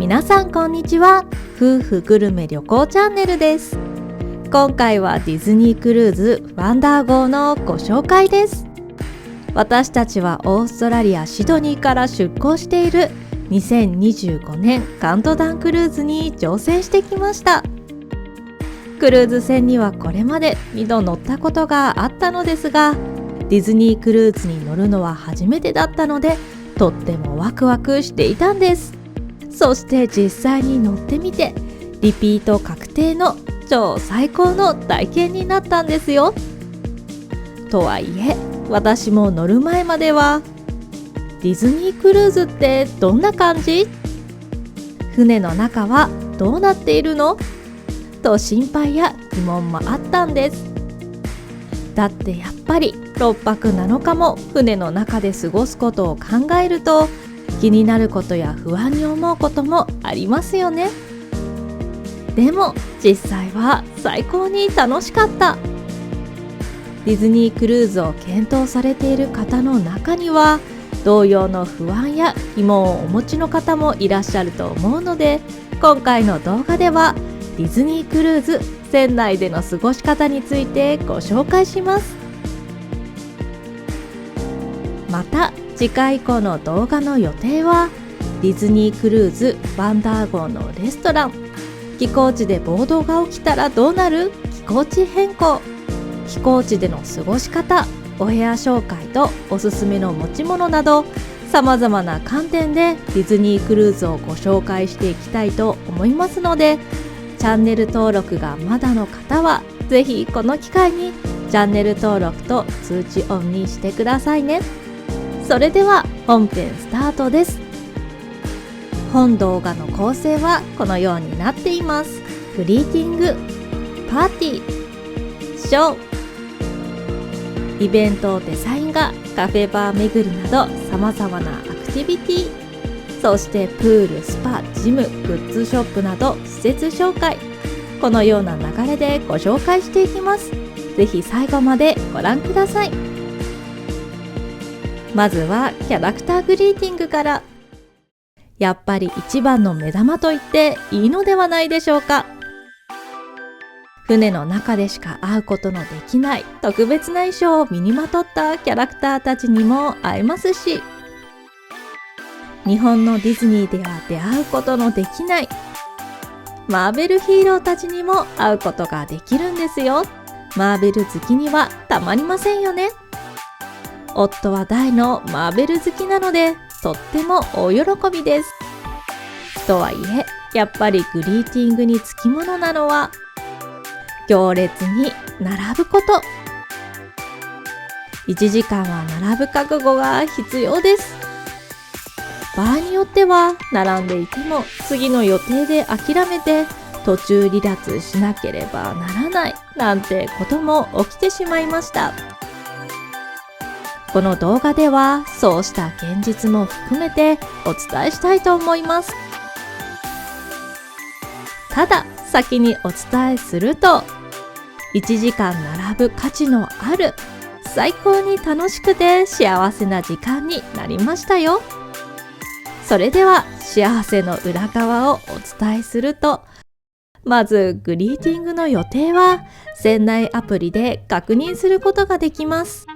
皆さんこんにちは。夫婦グルメ旅行チャンネルです。今回はディズニークルーズワンダー号のご紹介です。私たちはオーストラリアシドニーから出港している2025年カウントダウンクルーズに乗船してきました。クルーズ船にはこれまで2度乗ったことがあったのですが、ディズニークルーズに乗るのは初めてだったので、とってもワクワクしていたんです。そして実際に乗ってみて、リピート確定の超最高の体験になったんですよ。とはいえ、私も乗る前まではディズニークルーズってどんな感じ？船の中はどうなっているの？と心配や疑問もあったんです。だってやっぱり6泊7日も船の中で過ごすことを考えると、気になることや不安に思うこともありますよね。でも実際は最高に楽しかった。ディズニークルーズを検討されている方の中には、同様の不安や疑問をお持ちの方もいらっしゃると思うので、今回の動画ではディズニークルーズ船内での過ごし方についてご紹介します。また次回以降の動画の予定は、ディズニークルーズワンダー号のレストラン、寄港地で暴動が起きたらどうなる？寄港地変更、寄港地での過ごし方、お部屋紹介とおすすめの持ち物など、さまざまな観点でディズニークルーズをご紹介していきたいと思いますので、チャンネル登録がまだの方はぜひこの機会にチャンネル登録と通知オンにしてくださいね。それでは本編スタートです。本動画の構成はこのようになっています。グリーティング、パーティー、ショー、イベントデザイン画、カフェバー巡りなどさまざまなアクティビティ、そしてプール、スパ、ジム、グッズショップなど施設紹介、このような流れでご紹介していきます。ぜひ最後までご覧ください。まずはキャラクターグリーティングから。やっぱり一番の目玉と言っていいのではないでしょうか。船の中でしか会うことのできない特別な衣装を身にまとったキャラクターたちにも会えますし、日本のディズニーでは出会うことのできないマーベルヒーローたちにも会うことができるんですよ。マーベル好きにはたまりませんよね。夫は大のマーベル好きなので、とっても大喜びです。とはいえ、やっぱりグリーティングにつきものなのは行列に並ぶこと。1時間は並ぶ覚悟が必要です。場合によっては並んでいても次の予定で諦めて途中離脱しなければならないなんてことも起きてしまいました。この動画ではそうした現実も含めてお伝えしたいと思います。ただ先にお伝えすると、1時間並ぶ価値のある最高に楽しくて幸せな時間になりましたよ。それでは幸せの裏側をお伝えすると、まずグリーティングの予定は船内アプリで確認することができます。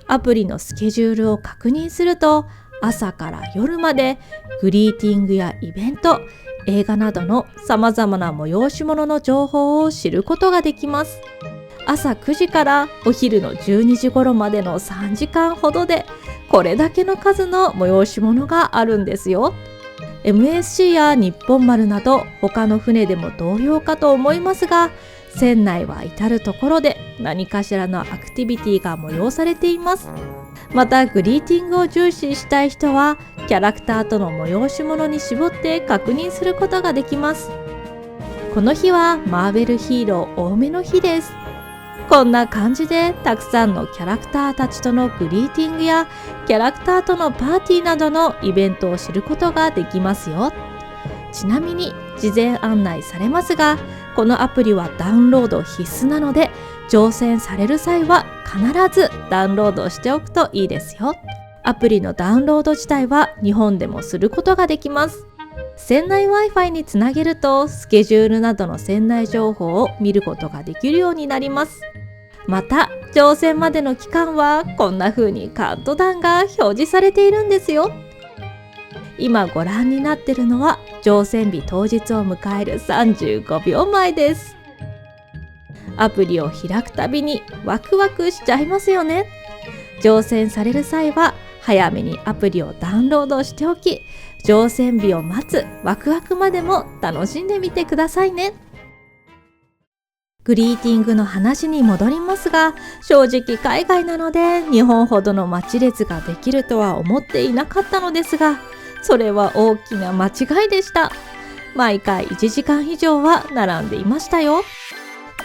アプリのスケジュールを確認すると、朝から夜までグリーティングやイベント、映画などのさまざまな催し物の情報を知ることができます。朝9時からお昼の12時頃までの3時間ほどで、これだけの数の催し物があるんですよ。MSC や日本丸など他の船でも同様かと思いますが、船内は至るところで何かしらのアクティビティが催されています。またグリーティングを重視したい人はキャラクターとの催し物に絞って確認することができます。この日はマーベルヒーロー多めの日です。こんな感じでたくさんのキャラクターたちとのグリーティングやキャラクターとのパーティーなどのイベントを知ることができますよ。ちなみに事前案内されますが、このアプリはダウンロード必須なので、乗船される際は必ずダウンロードしておくといいですよ。アプリのダウンロード自体は日本でもすることができます。船内 Wi-Fi につなげるとスケジュールなどの船内情報を見ることができるようになります。また乗船までの期間はこんな風にカウントダウンが表示されているんですよ。今ご覧になっているのは乗船日当日を迎える35秒前です。アプリを開くたびにワクワクしちゃいますよね。乗船される際は早めにアプリをダウンロードしておき、乗船日を待つワクワクまでも楽しんでみてくださいね。グリーティングの話に戻りますが、正直海外なので日本ほどの待ち列ができるとは思っていなかったのですが、それは大きな間違いでした。毎回1時間以上は並んでいましたよ。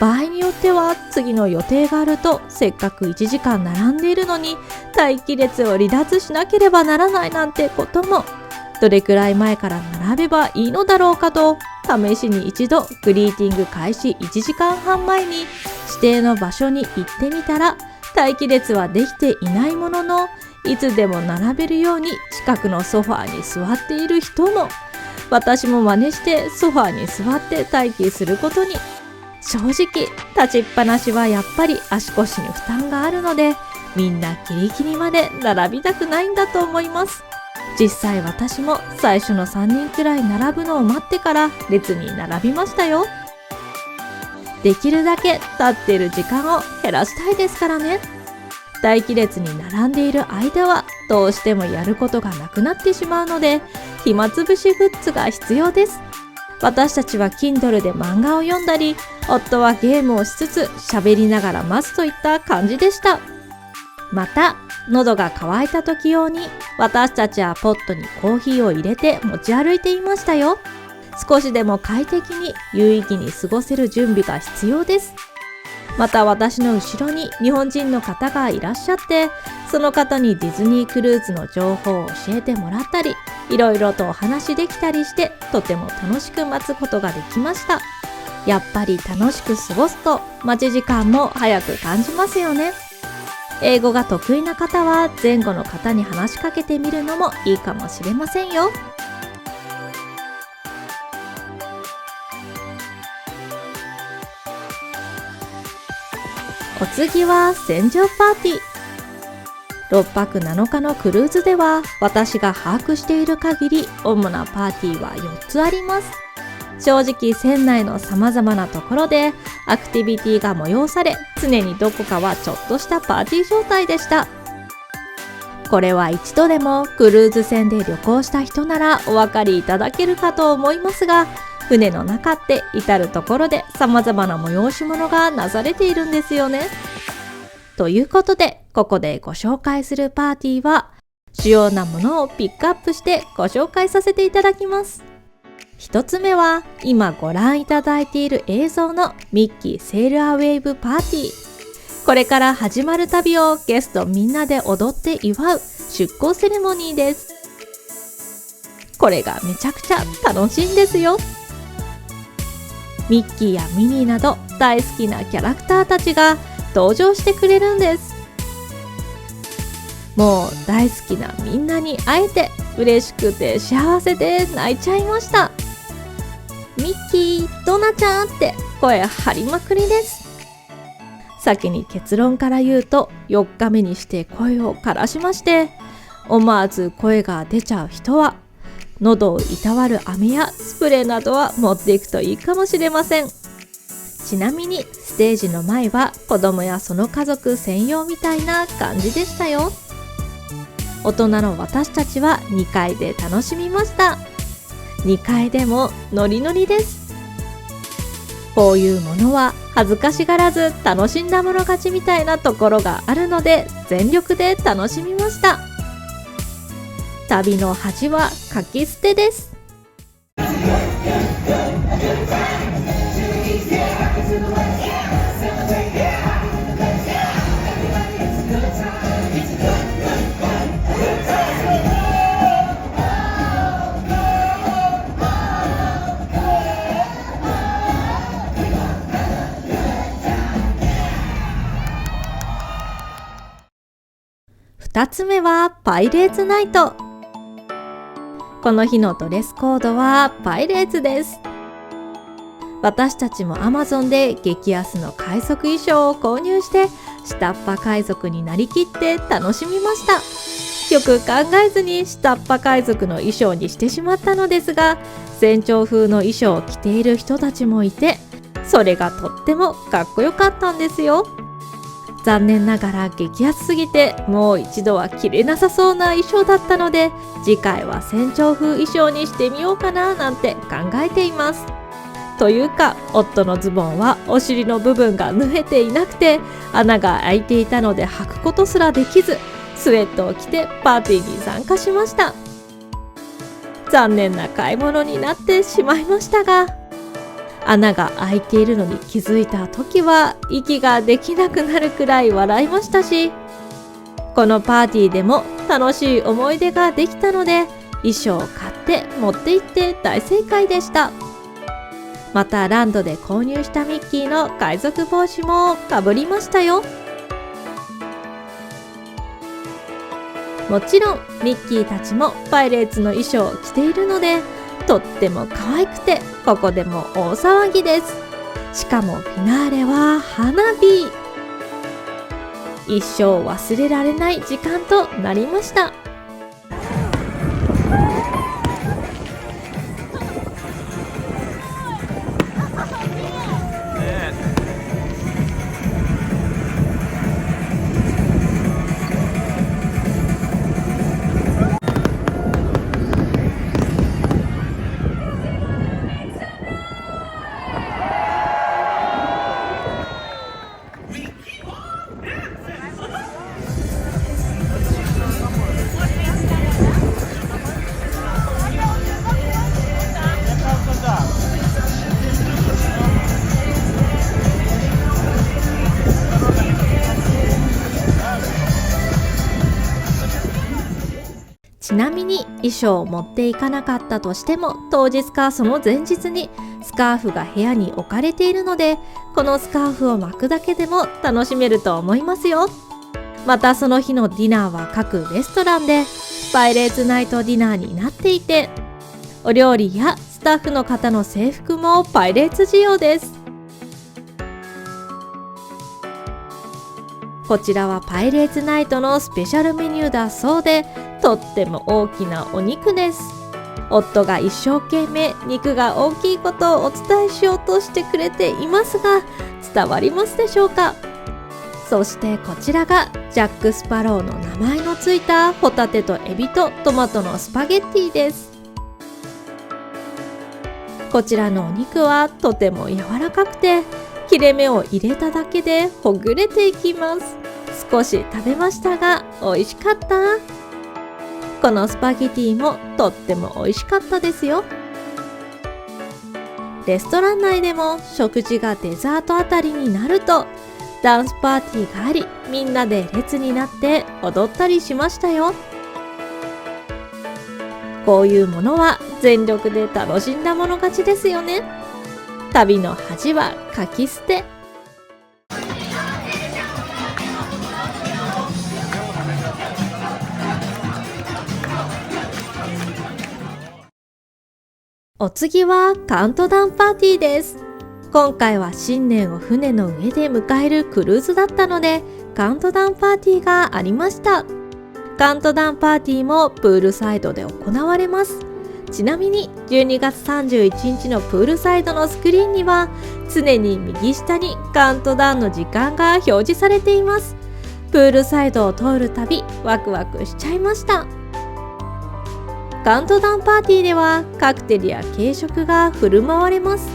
場合によっては次の予定があるとせっかく1時間並んでいるのに待機列を離脱しなければならないなんてことも。どれくらい前から並べばいいのだろうかと試しに一度グリーティング開始1時間半前に指定の場所に行ってみたら、待機列はできていないもののいつでも並べるように近くのソファーに座っている人も。私も真似してソファーに座って待機することに。正直立ちっぱなしはやっぱり足腰に負担があるので、みんなギリギリまで並びたくないんだと思います。実際私も最初の3人くらい並ぶのを待ってから列に並びましたよ。できるだけ立っている時間を減らしたいですからね。待機列に並んでいる間はどうしてもやることがなくなってしまうので、暇つぶしグッズが必要です。私たちは Kindle で漫画を読んだり、夫はゲームをしつつ喋りながら待つといった感じでした。また喉が渇いた時用に私たちはポットにコーヒーを入れて持ち歩いていましたよ。少しでも快適に有意義に過ごせる準備が必要です。また私の後ろに日本人の方がいらっしゃって、その方にディズニークルーズの情報を教えてもらったり、いろいろとお話できたりして、とても楽しく待つことができました。やっぱり楽しく過ごすと待ち時間も早く感じますよね。英語が得意な方は前後の方に話しかけてみるのもいいかもしれませんよ。お次は船上パーティー。6泊7日のクルーズでは私が把握している限り主なパーティーは4つあります。正直船内の様々なところでアクティビティが催され、常にどこかはちょっとしたパーティー状態でした。これは一度でもクルーズ船で旅行した人ならお分かりいただけるかと思いますが、船の中って至るところで様々な催し物がなされているんですよね。ということでここでご紹介するパーティーは主要なものをピックアップしてご紹介させていただきます。一つ目は今ご覧いただいている映像のミッキーセールアウェイブパーティー。これから始まる旅をゲストみんなで踊って祝う出港セレモニーです。これがめちゃくちゃ楽しいんですよ。ミッキーやミニーなど大好きなキャラクターたちが登場してくれるんです。もう大好きなみんなに会えて嬉しくて幸せで泣いちゃいました。ミッキー、ドナちゃんって声張りまくりです。先に結論から言うと4日目にして声を枯らしまして、思わず声が出ちゃう人は喉をいたわる飴やスプレーなどは持っていくといいかもしれません。ちなみにステージの前は子供やその家族専用みたいな感じでしたよ。大人の私たちは2階で楽しみました。2階でもノリノリです。こういうものは恥ずかしがらず楽しんだもの勝ちみたいなところがあるので全力で楽しみました。旅の恥はかき捨てです。2つ目はパイレーツナイト。この日のドレスコードはパイレーツです。私たちも Amazon で激安の海賊衣装を購入して下っ端海賊になりきって楽しみました。よく考えずに下っ端海賊の衣装にしてしまったのですが、船長風の衣装を着ている人たちもいて、それがとってもかっこよかったんですよ。残念ながら激安すぎてもう一度は着れなさそうな衣装だったので、次回は船長風衣装にしてみようかななんて考えています。というか、夫のズボンはお尻の部分が縫えていなくて穴が開いていたので履くことすらできず、スウェットを着てパーティーに参加しました。残念な買い物になってしまいましたが、穴が開いているのに気づいた時は息ができなくなるくらい笑いましたし、このパーティーでも楽しい思い出ができたので、衣装を買って持って行って大正解でした。またランドで購入したミッキーの海賊帽子もかぶりましたよ。もちろんミッキーたちもパイレーツの衣装を着ているので、とっても可愛くてここでも大騒ぎです。しかもフィナーレは花火。一生忘れられない時間となりました。ちなみに衣装を持っていかなかったとしても、当日かその前日にスカーフが部屋に置かれているので、このスカーフを巻くだけでも楽しめると思いますよ。またその日のディナーは各レストランでパイレーツナイトディナーになっていて、お料理やスタッフの方の制服もパイレーツ仕様です。こちらはパイレーツナイトのスペシャルメニューだそうで、とっても大きなお肉です。夫が一生懸命肉が大きいことをお伝えしようとしてくれていますが、伝わりますでしょうか。そしてこちらがジャック・スパローの名前のついたホタテとエビとトマトのスパゲッティです。こちらのお肉はとても柔らかくて、切れ目を入れただけでほぐれていきます。少し食べましたが美味しかった。このスパゲティもとっても美味しかったですよ。レストラン内でも食事がデザートあたりになるとダンスパーティーがあり、みんなで列になって踊ったりしましたよ。こういうものは全力で楽しんだもの勝ちですよね。旅の恥はかき捨て。お次はカウントダウンパーティーです。今回は新年を船の上で迎えるクルーズだったので、カウントダウンパーティーがありました。カウントダウンパーティーもプールサイドで行われます。ちなみに12月31日のプールサイドのスクリーンには常に右下にカウントダウンの時間が表示されています。プールサイドを通るたびワクワクしちゃいました。カウントダウンパーティーではカクテルや軽食が振る舞われます。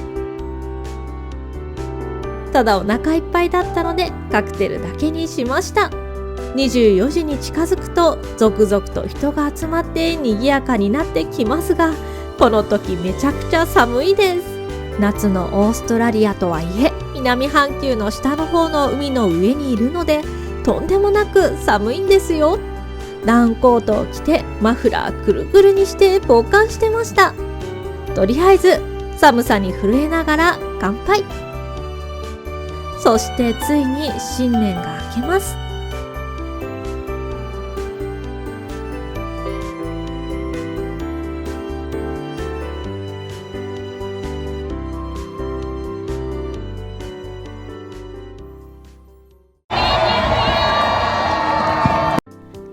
ただお腹いっぱいだったのでカクテルだけにしました。24時に近づくと続々と人が集まって賑やかになってきますが、この時めちゃくちゃ寒いです。夏のオーストラリアとはいえ南半球の下の方の海の上にいるので、とんでもなく寒いんですよ。ダウンコートを着てマフラーくるくるにして防寒してました。とりあえず寒さに震えながら乾杯。そしてついに新年が明けます。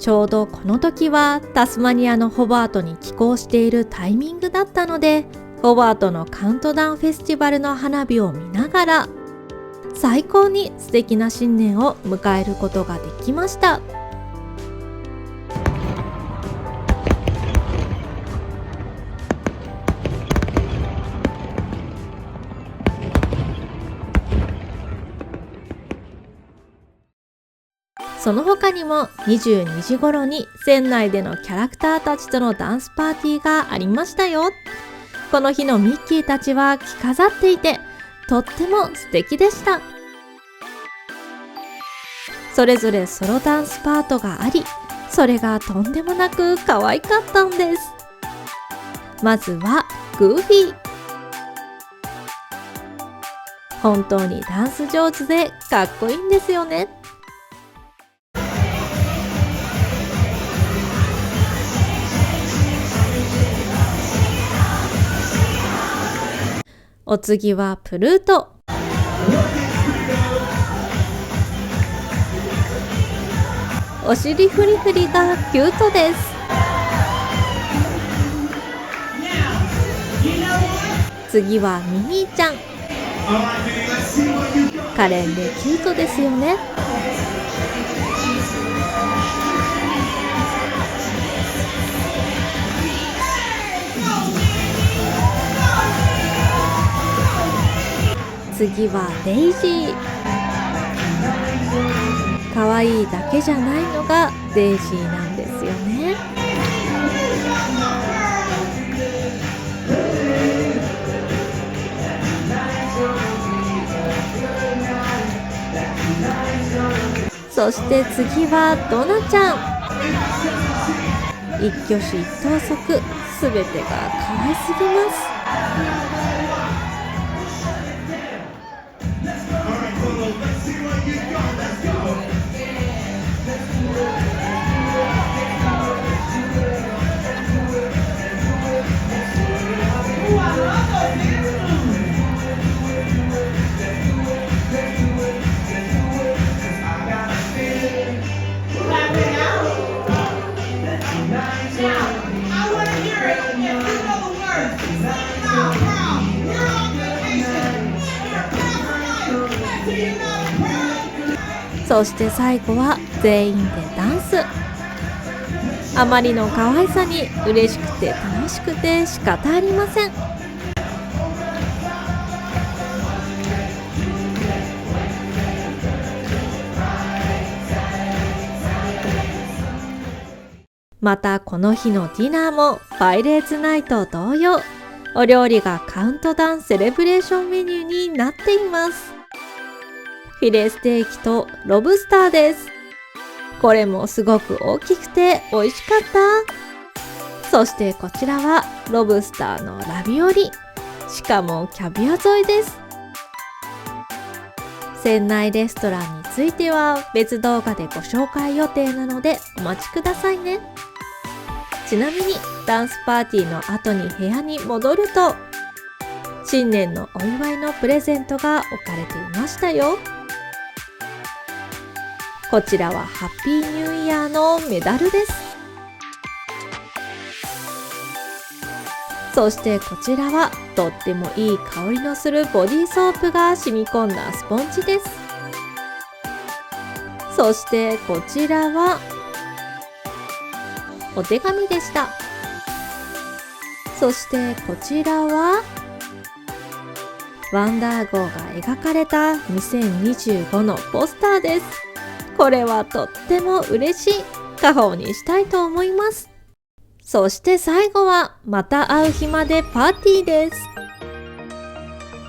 ちょうどこの時はタスマニアのホバートに寄港しているタイミングだったので、ホバートのカウントダウンフェスティバルの花火を見ながら最高に素敵な新年を迎えることができました。その他にも22時頃に船内でのキャラクターたちとのダンスパーティーがありましたよ。この日のミッキーたちは着飾っていてとっても素敵でした。それぞれソロダンスパートがあり、それがとんでもなく可愛かったんです。まずはグーフィー。本当にダンス上手でかっこいいんですよね。お次はプルート。お尻フリフリがキュートです。次はミニーちゃん。可憐でキュートですよね。次はデイジー。可愛いだけじゃないのがデイジーなんですよね。そして次はドナちゃん。一挙手一投足、すべてが可愛すぎます。そして最後は全員でダンス。あまりの可愛さに嬉しくて楽しくて仕方ありません。またこの日のディナーもパイレーツナイト同様、お料理がカウントダウンセレブレーションメニューになっています。フィレステーキとロブスターです。これもすごく大きくて美味しかった。そしてこちらはロブスターのラビオリ。しかもキャビア添えです。船内レストランについては別動画でご紹介予定なのでお待ちくださいね。ちなみにダンスパーティーの後に部屋に戻ると、新年のお祝いのプレゼントが置かれていましたよ。こちらはハッピーニューイヤーのメダルです。そしてこちらはとってもいい香りのするボディーソープが染み込んだスポンジです。そしてこちらはお手紙でした。そしてこちらはワンダー号が描かれた2025のポスターです。これはとっても嬉しい。家宝にしたいと思います。そして最後はまた会う日までパーティーです。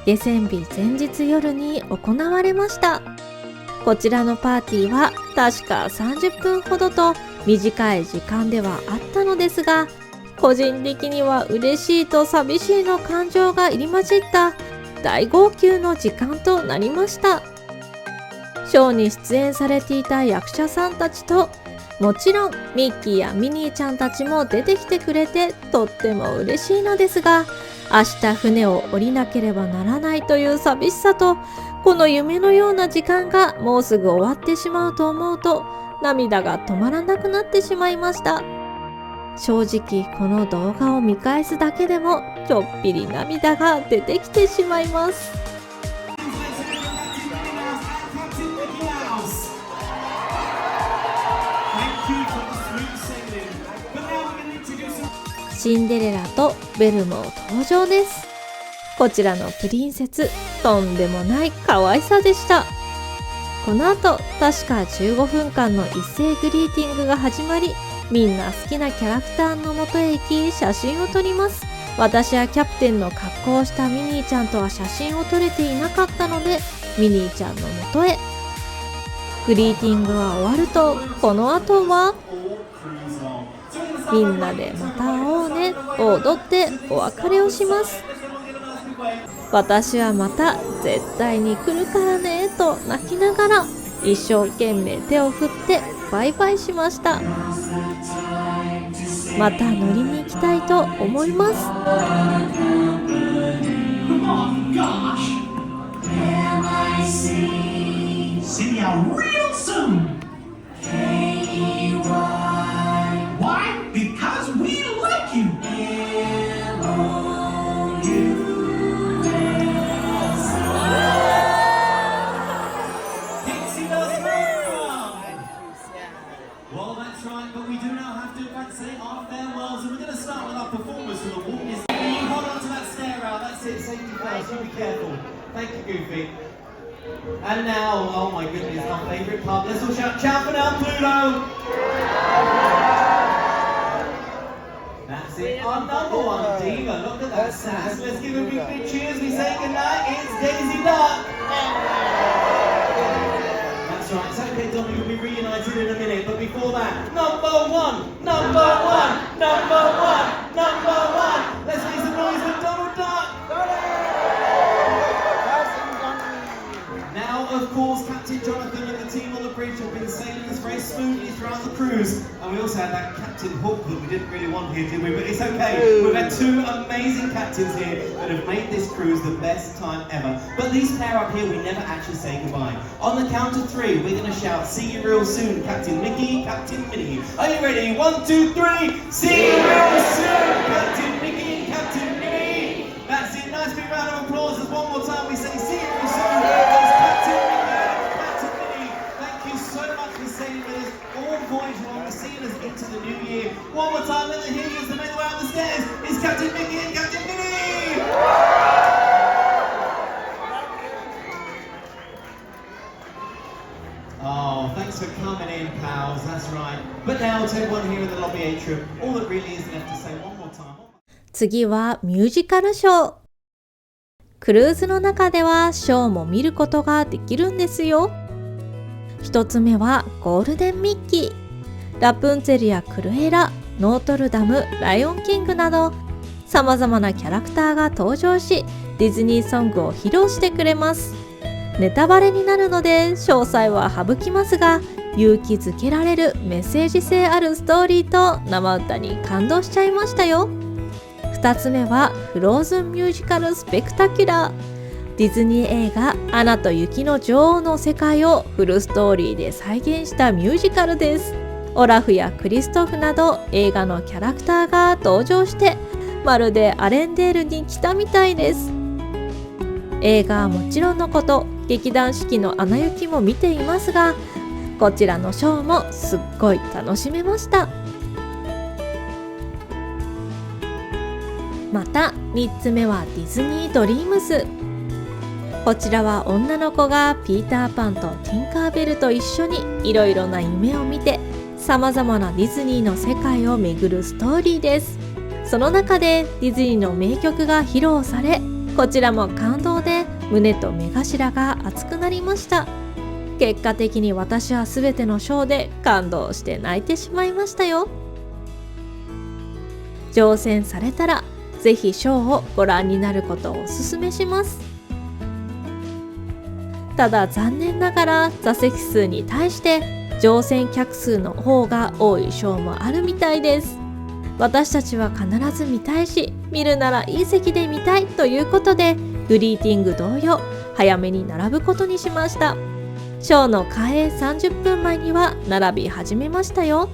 下船日前日夜に行われました。こちらのパーティーは確か30分ほどと短い時間ではあったのですが、個人的には嬉しいと寂しいの感情が入り混じった大号泣の時間となりました。ショーに出演されていた役者さんたちと、もちろんミッキーやミニーちゃんたちも出てきてくれてとっても嬉しいのですが、明日船を降りなければならないという寂しさと、この夢のような時間がもうすぐ終わってしまうと思うと、涙が止まらなくなってしまいました。正直この動画を見返すだけでもちょっぴり涙が出てきてしまいます。シンデレラとベルも登場です。こちらのプリンセス、とんでもない可愛さでした。この後、確か15分間の一斉グリーティングが始まり、みんな好きなキャラクターの元へ行き写真を撮ります。私はキャプテンの格好をしたミニーちゃんとは写真を撮れていなかったので、ミニーちゃんの元へ。グリーティングが終わると、この後はみんなでまた会おうねを踊ってお別れをします。私はまた絶対に来るからねと泣きながら一生懸命手を振ってバイバイしました。また乗りに行きたいと思います。Well, that's right, but we do now have to say our farewells, and we're going to start with our performers from the Walt Disney. You hold on to that stair rail, that's it, safety first, you be careful. Thank you, Goofy. And now, oh my goodness, our favourite part. Let's all shout, ciao for now, Pluto! That's it, our number one diva, look at that sass. Let's give a big cheers, we say goodnight, it's Daisy Duck! That's right, it's okay, Dominic, we'll be reunited in a minute, but before that, number one! Let's make some noise with Donald Duck! Now, of course, Captain Jonathan and the team on the bridge have been sailing us very smoothly throughout the cruise. And we also had that Captain Hook that we didn't really want here, did we? But it's okay. We've had two amazing captains here that have made this cruise the best time ever. But these pair up here, we never actually say goodbye. On the count of three, we're going to shout, see you real soon, Captain Mickey, Captain Minnie. Are you ready? 1, 2, 3. See you real soon, Captain Mickey and Captain Minnie. That's it. Nice big round of applause. As one more time we say, see you real soon. Into the new year. One more time, let them hear you as they make their way up the stairs. It's Captain Mickey and Captain Minnie! Oh, thanks for coming in, pals, that's right. But now to everyone here in the lobby atrium, all that really is left to say one more time. 次はミュージカルショー。クルーズの中ではショーも見ることができるんですよ。一つ目はゴールデンミッキー。ラプンツェルやクルエラ、ノートルダム、ライオンキングなど様々なキャラクターが登場し、ディズニーソングを披露してくれます。ネタバレになるので詳細は省きますが、勇気づけられるメッセージ性あるストーリーと生歌に感動しちゃいましたよ。2つ目はフローズンミュージカルスペクタキュラー。ディズニー映画アナと雪の女王の世界をフルストーリーで再現したミュージカルです。オラフやクリストフなど映画のキャラクターが登場して、まるでアレンデールに来たみたいです。映画はもちろんのこと、劇団四季のアナ雪も見ていますが、こちらのショーもすっごい楽しめました。また3つ目はディズニードリームス。こちらは女の子がピーターパンとティンカーベルと一緒にいろいろな夢を見て、様々なディズニーの世界を巡るストーリーです。その中でディズニーの名曲が披露され、こちらも感動で胸と目頭が熱くなりました。結果的に私は全てのショーで感動して泣いてしまいましたよ。乗船されたらぜひショーをご覧になることをお勧めします。ただ残念ながら座席数に対して乗船客数の方が多いショーもあるみたいです。私たちは必ず見たいし、見るならいい席で見たいということで、グリーティング同様早めに並ぶことにしました。ショーの開演30分前には並び始めましたよ。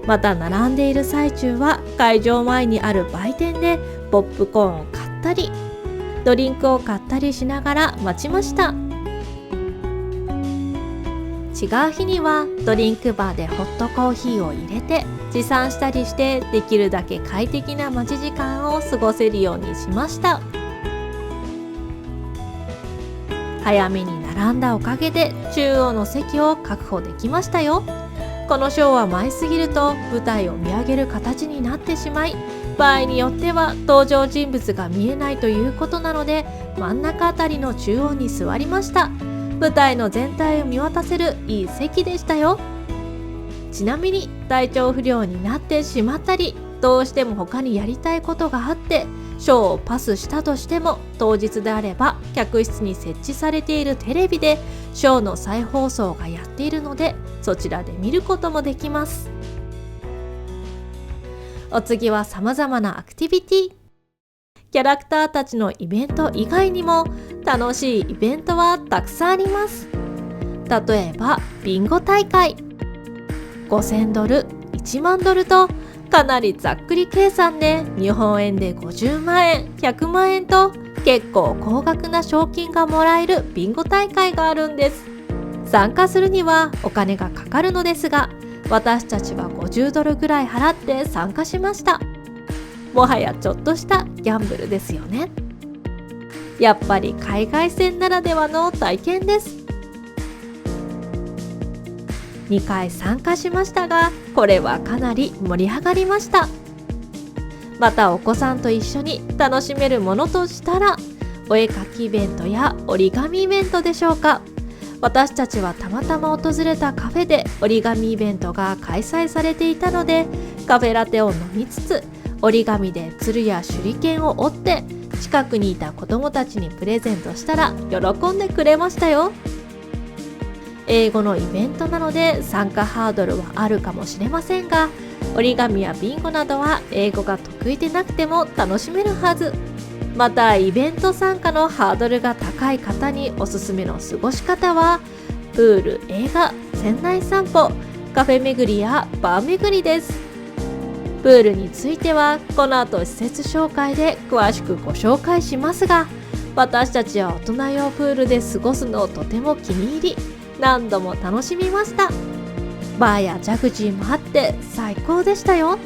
また並んでいる最中は会場前にある売店でポップコーンを買ったりドリンクを買ったりしながら待ちました。違う日にはドリンクバーでホットコーヒーを入れて持参したりしてできるだけ快適な待ち時間を過ごせるようにしました。早めに並んだおかげで中央の席を確保できましたよ。このショーは前すぎると舞台を見上げる形になってしまい、場合によっては登場人物が見えないということなので、真ん中あたりの中央に座りました。舞台の全体を見渡せるいい席でしたよ。ちなみに体調不良になってしまったり、どうしても他にやりたいことがあってショーをパスしたとしても、当日であれば客室に設置されているテレビでショーの再放送がやっているので、そちらで見ることもできます。お次は様々なアクティビティ。キャラクターたちのイベント以外にも楽しいイベントはたくさんあります。例えばビンゴ大会。5000ドル、1万ドルとかなりざっくり計算で日本円で50万円、100万円と結構高額な賞金がもらえるビンゴ大会があるんです。参加するにはお金がかかるのですが、私たちは50ドルぐらい払って参加しました。もはやちょっとしたギャンブルですよね。やっぱり海外線ならではの体験です。2回参加しましたが、これはかなり盛り上がりました。またお子さんと一緒に楽しめるものとしたら、お絵描きイベントや折り紙イベントでしょうか。私たちはたまたま訪れたカフェで折り紙イベントが開催されていたので、カフェラテを飲みつつ折り紙で鶴や手裏剣を折って近くにいた子どもたちにプレゼントしたら喜んでくれましたよ。英語のイベントなので参加ハードルはあるかもしれませんが、折り紙やビンゴなどは英語が得意でなくても楽しめるはず。またイベント参加のハードルが高い方におすすめの過ごし方は、プール、映画、船内散歩、カフェ巡りやバー巡りです。プールについてはこの後施設紹介で詳しくご紹介しますが、私たちは大人用プールで過ごすのをとても気に入り、何度も楽しみました。バーやジャグジーもあって最高でしたよ。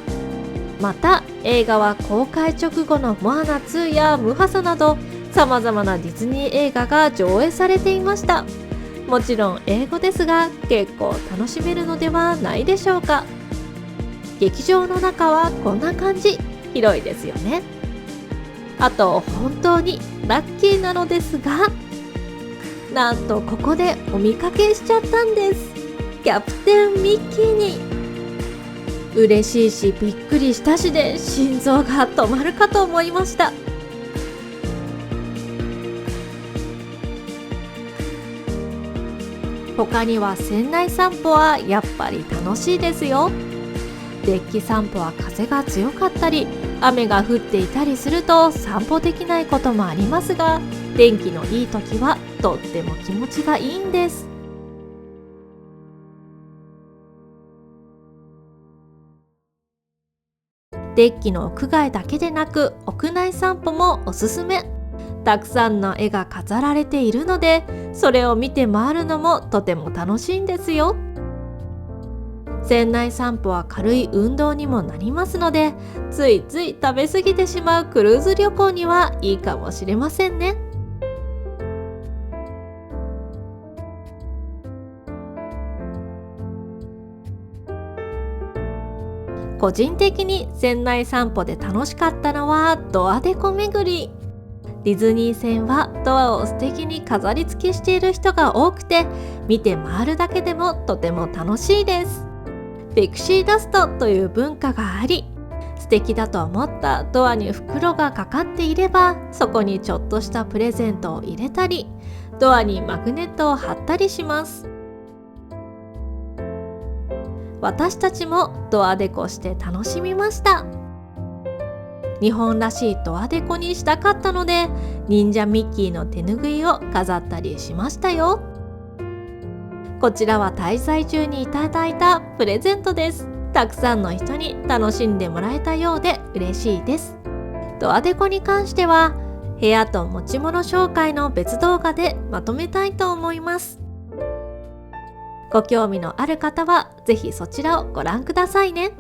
また映画は公開直後のモアナ2やムハサなど様々なディズニー映画が上映されていました。もちろん英語ですが結構楽しめるのではないでしょうか。劇場の中はこんな感じ、広いですよね。あと本当にラッキーなのですが、なんとここでお見かけしちゃったんです。キャプテンミッキーに。嬉しいしびっくりしたしで心臓が止まるかと思いました。他には船内散歩はやっぱり楽しいですよ。デッキ散歩は風が強かったり雨が降っていたりすると散歩できないこともありますが、天気のいい時はとっても気持ちがいいんです。デッキの屋外だけでなく屋内散歩もおすすめ。たくさんの絵が飾られているので、それを見て回るのもとても楽しいんですよ。船内散歩は軽い運動にもなりますので、ついつい食べ過ぎてしまうクルーズ旅行にはいいかもしれませんね。個人的に船内散歩で楽しかったのはドアデコ巡り。ディズニー船はドアを素敵に飾り付けしている人が多くて、見て回るだけでもとても楽しいです。ピクシーダストという文化があり、素敵だと思ったドアに袋がかかっていれば、そこにちょっとしたプレゼントを入れたり、ドアにマグネットを貼ったりします。私たちもドアデコして楽しみました。日本らしいドアデコにしたかったので、忍者ミッキーの手ぬぐいを飾ったりしましたよ。こちらは滞在中にいただいたプレゼントです。たくさんの人に楽しんでもらえたようで嬉しいです。ドアデコに関しては部屋と持ち物紹介の別動画でまとめたいと思います。ご興味のある方はぜひそちらをご覧くださいね。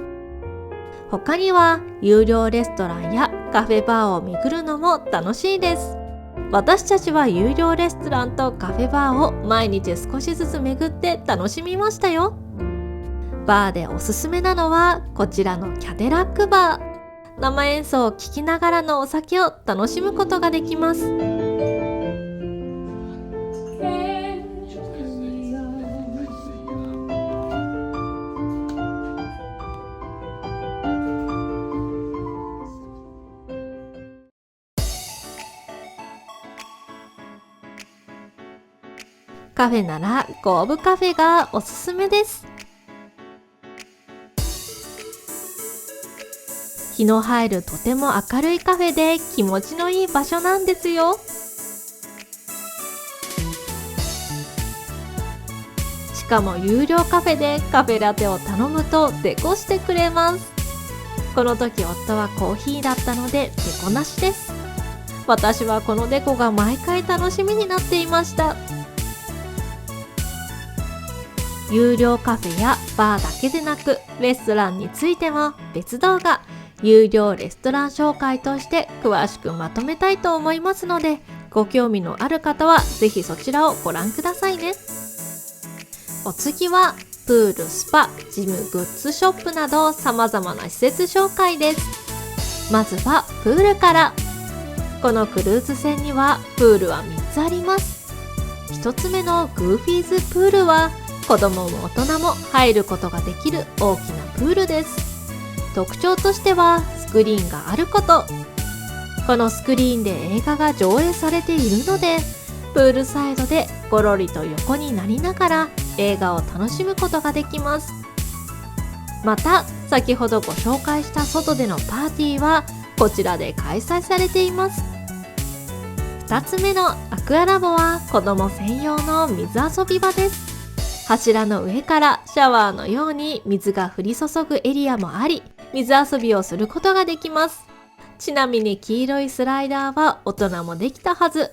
他には有料レストランやカフェバーを巡るのも楽しいです。私たちは有料レストランとカフェバーを毎日少しずつ巡って楽しみましたよ。バーでおすすめなのはこちらのキャデラックバー。生演奏を聴きながらのお酒を楽しむことができます。カフェならゴーブカフェがおすすめです。日の入るとても明るいカフェで気持ちのいい場所なんですよ。しかも有料カフェでカフェラテを頼むとデコしてくれます。この時夫はコーヒーだったのでデコなしです。私はこのデコが毎回楽しみになっていました。有料カフェやバーだけでなくレストランについても別動画、有料レストラン紹介として詳しくまとめたいと思いますので、ご興味のある方はぜひそちらをご覧くださいね。お次はプール、スパ、ジム、グッズショップなど様々な施設紹介です。まずはプールから。このクルーズ船にはプールは3つあります。1つ目のグーフィーズプールは子供も大人も入ることができる大きなプールです。特徴としてはスクリーンがあること。このスクリーンで映画が上映されているので、プールサイドでゴロリと横になりながら映画を楽しむことができます。また先ほどご紹介した外でのパーティーはこちらで開催されています。2つ目のアクアラボは子供専用の水遊び場です。柱の上からシャワーのように水が降り注ぐエリアもあり、水遊びをすることができます。ちなみに黄色いスライダーは大人もできたはず。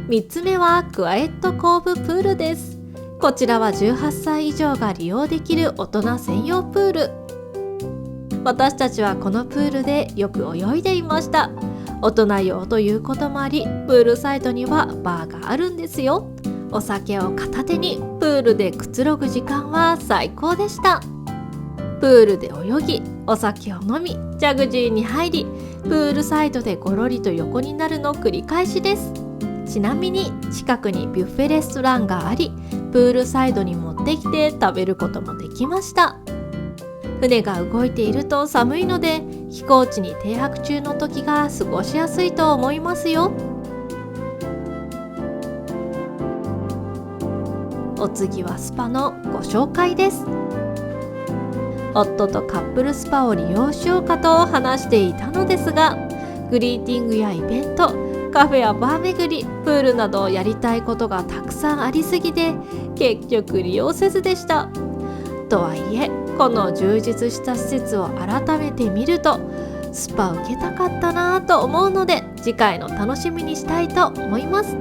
3つ目はクワイエットコーブプールです。こちらは18歳以上が利用できる大人専用プール。私たちはこのプールでよく泳いでいました。大人用ということもあり、プールサイドにはバーがあるんですよ。お酒を片手にプールでくつろぐ時間は最高でした。プールで泳ぎ、お酒を飲み、ジャグジーに入り、プールサイドでゴロリと横になるの繰り返しです。ちなみに近くにビュッフェレストランがあり、プールサイドに持ってきて食べることもできました。船が動いていると寒いので、飛行地に停泊中の時が過ごしやすいと思いますよ。お次はスパのご紹介です。夫とカップルスパを利用しようかと話していたのですが、グリーティングやイベント、カフェやバー巡り、プールなどやりたいことがたくさんありすぎて結局利用せずでした。とはいえこの充実した施設を改めて見るとスパ受けたかったなぁと思うので、次回の楽しみにしたいと思います。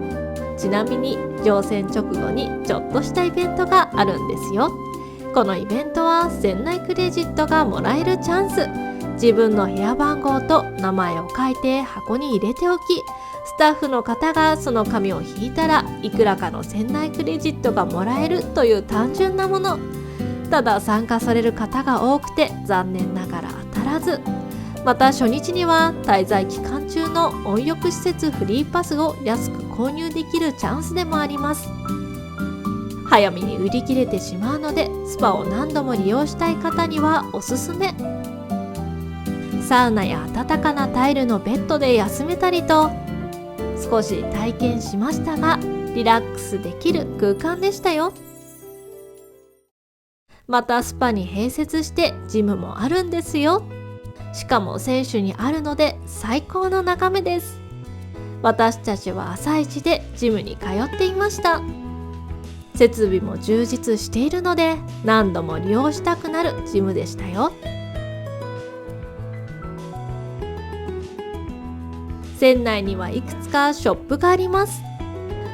ちなみに乗船直後にちょっとしたイベントがあるんですよ。このイベントは船内クレジットがもらえるチャンス。自分の部屋番号と名前を書いて箱に入れておき、スタッフの方がその紙を引いたらいくらかの船内クレジットがもらえるという単純なもの。ただ参加される方が多くて残念ながら当たらず。また初日には滞在期間中の温浴施設フリーパスを安く購入できるチャンスでもあります。早めに売り切れてしまうので、スパを何度も利用したい方にはおすすめ。サウナや暖かなタイルのベッドで休めたりと、少し体験しましたがリラックスできる空間でしたよ。またスパに併設してジムもあるんですよ。しかも選手にあるので最高の眺めです。私たちは朝一でジムに通っていました。設備も充実しているので何度も利用したくなるジムでしたよ。船内にはいくつかショップがあります。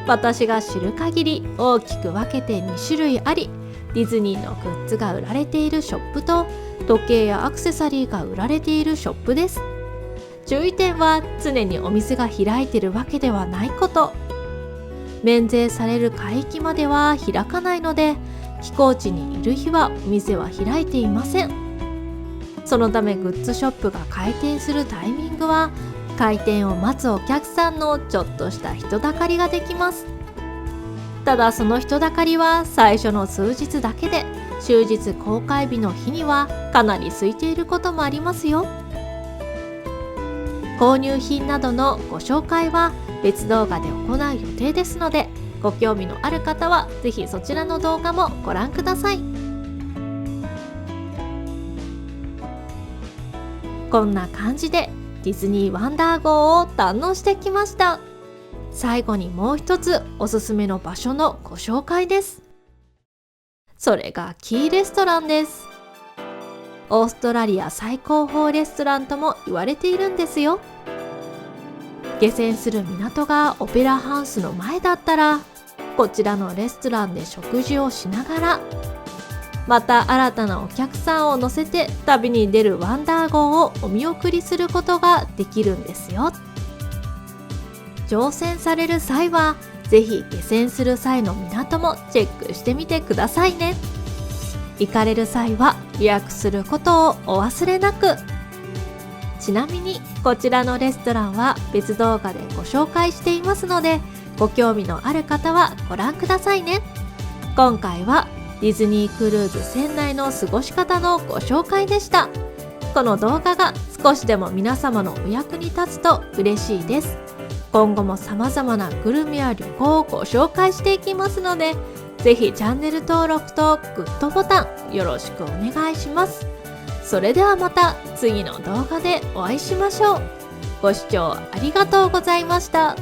私が知る限り大きく分けて2種類あり、ディズニーのグッズが売られているショップと時計やアクセサリーが売られているショップです。注意点は常にお店が開いているわけではないこと。免税される海域までは開かないので、寄港地にいる日はお店は開いていません。そのためグッズショップが開店するタイミングは開店を待つお客さんのちょっとした人だかりができます。ただその人だかりは最初の数日だけで、終日公開日の日にはかなり空いていることもありますよ。購入品などのご紹介は別動画で行う予定ですので、ご興味のある方はぜひそちらの動画もご覧ください。こんな感じでディズニーワンダー号を堪能してきました。最後にもう一つおすすめの場所のご紹介です。それがキーレストランです。オーストラリア最高峰レストランとも言われているんですよ。下船する港がオペラハウスの前だったら、こちらのレストランで食事をしながら、また新たなお客さんを乗せて旅に出るワンダー号をお見送りすることができるんですよ。乗船される際はぜひ下船する際の港もチェックしてみてくださいね。行かれる際は予約することをお忘れなく。ちなみにこちらのレストランは別動画でご紹介していますので、ご興味のある方はご覧くださいね。今回はディズニークルーズ船内の過ごし方のご紹介でした。この動画が少しでも皆様のお役に立つと嬉しいです。今後も様々なグルメや旅行をご紹介していきますので、ぜひチャンネル登録とグッドボタンよろしくお願いします。それではまた次の動画でお会いしましょう。ご視聴ありがとうございました。